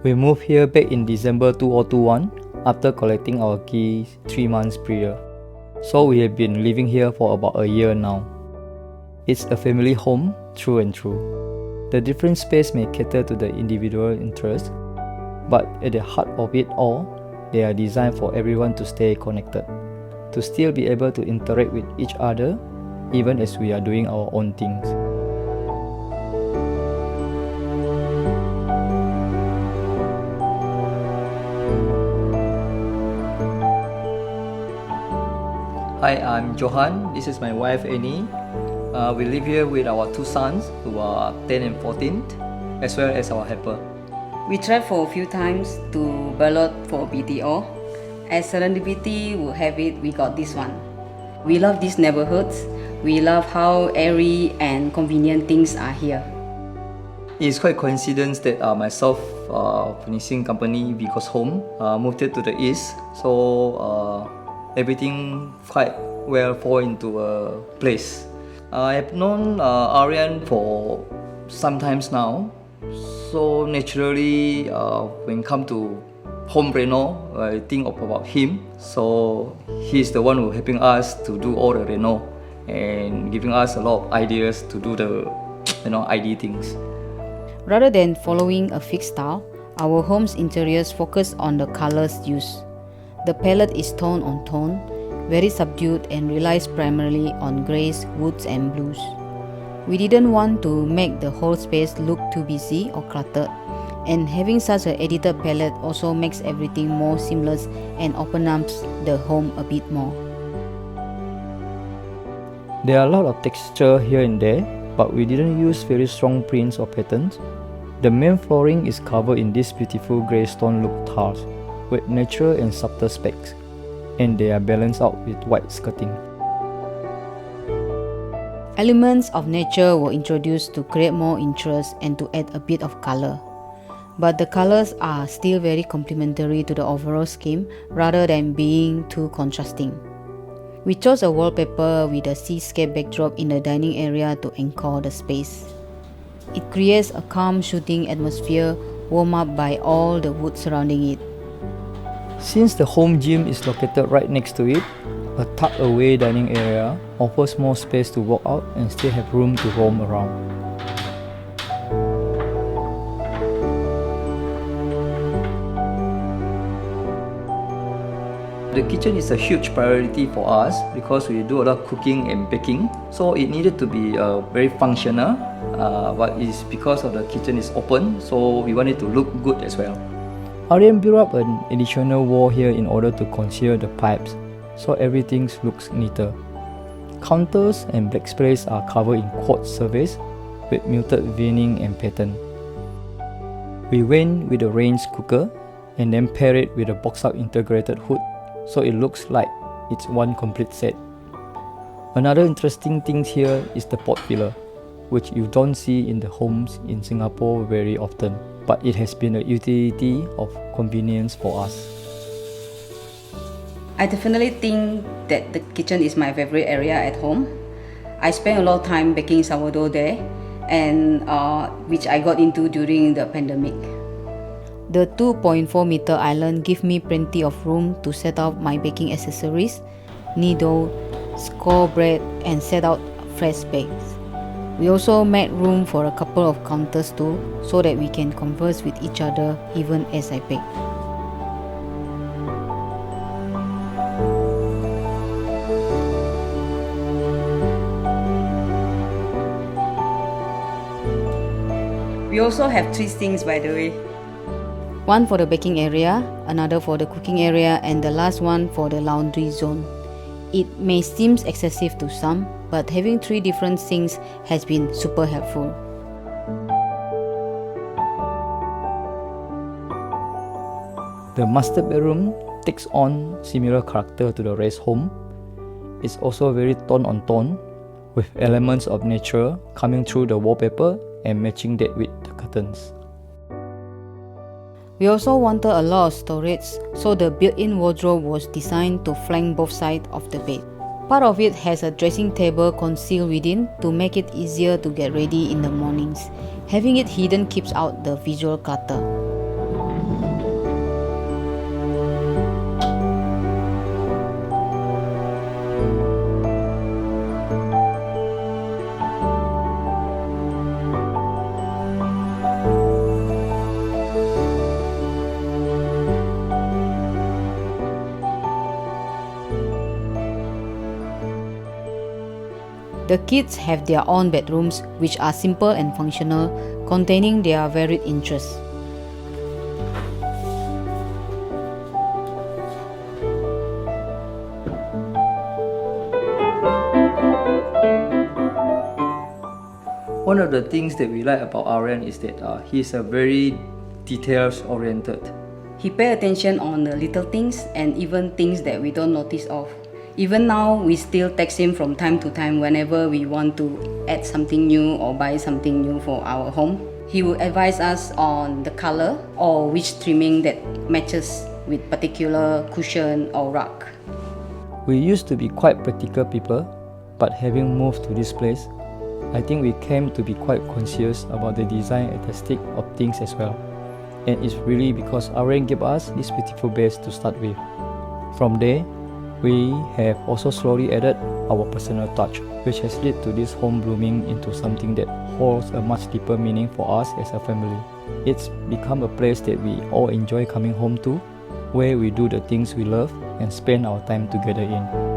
We moved here back in December 2021 after collecting our keys 3 months prior. So we have been living here for about a year now. It's a family home through and through. The different space may cater to the individual interests, but at the heart of it all, they are designed for everyone to stay connected, to still be able to interact with each other even as we are doing our own things. Hi, I'm Johan. This is my wife Eny. We live here with our 2 sons who are 10 and 14, as well as our helper. We tried for a few times to ballot for BTO. As serendipity would have it, we got this one. We love these neighborhoods. We love how airy and convenient things are here. It's quite coincidence that myself finishing company because home moved here to the east, so everything quite well fall into a place. I have known Arjan for some times now, so naturally when come to home reno, I think about him. So he's the one who helping us to do all the reno and giving us a lot of ideas to do the ID things. Rather than following a fixed style, our home's interiors focus on the colors used. The palette is tone on tone, very subdued and relies primarily on greys, woods and blues. We didn't want to make the whole space look too busy or cluttered, and having such an edited palette also makes everything more seamless and opens up the home a bit more. There are a lot of texture here and there, but we didn't use very strong prints or patterns. The main flooring is covered in this beautiful grey stone look tiles with natural and subtle specks, and they are balanced out with white skirting. Elements of nature were introduced to create more interest and to add a bit of color. But the colors are still very complementary to the overall scheme rather than being too contrasting. We chose a wallpaper with a seascape backdrop in the dining area to anchor the space. It creates a calm shooting atmosphere warmed up by all the wood surrounding it. Since the home gym is located right next to it, a tucked away dining area offers more space to walk out and still have room to roam around. The kitchen is a huge priority for us because we do a lot of cooking and baking, so it needed to be very functional, but it's because of the kitchen is open, so we want it to look good as well. Arjan built up an additional wall here in order to conceal the pipes, so everything looks neater. Counters and backsplash are covered in quartz surface with muted veining and pattern. We went with a range cooker and then paired it with a box-up integrated hood, so it looks like it's one complete set. Another interesting thing here is the pot filler, which you don't see in the homes in Singapore very often, but it has been a utility of convenience for us. I definitely think that the kitchen is my favorite area at home. I spent a lot of time baking sourdough there, and which I got into during the pandemic. The 2.4-metre island gives me plenty of room to set up my baking accessories, knead dough, score bread and set out fresh bakes. We also made room for a couple of counters too, so that we can converse with each other even as I bake. We also have 3 sinks, by the way. One for the baking area, another for the cooking area, and the last one for the laundry zone. It may seem excessive to some, but having 3 different sinks has been super helpful. The master bedroom takes on similar character to the rest home. It's also very tone on tone, with elements of nature coming through the wallpaper and matching that with the curtains. We also wanted a lot of storage, so the built-in wardrobe was designed to flank both sides of the bed. Part of it has a dressing table concealed within to make it easier to get ready in the mornings. Having it hidden keeps out the visual clutter. The kids have their own bedrooms, which are simple and functional, containing their varied interests. One of the things that we like about Arjan is that he's a very details oriented. He pays attention on the little things and even things that we don't notice of. Even now, we still text him from time to time whenever we want to add something new or buy something new for our home. He will advise us on the color or which trimming that matches with particular cushion or rug. We used to be quite practical people, but having moved to this place, I think we came to be quite conscious about the design and aesthetic of things as well. And it's really because Arjan gave us this beautiful base to start with. From there, we have also slowly added our personal touch, which has led to this home blooming into something that holds a much deeper meaning for us as a family. It's become a place that we all enjoy coming home to, where we do the things we love and spend our time together in.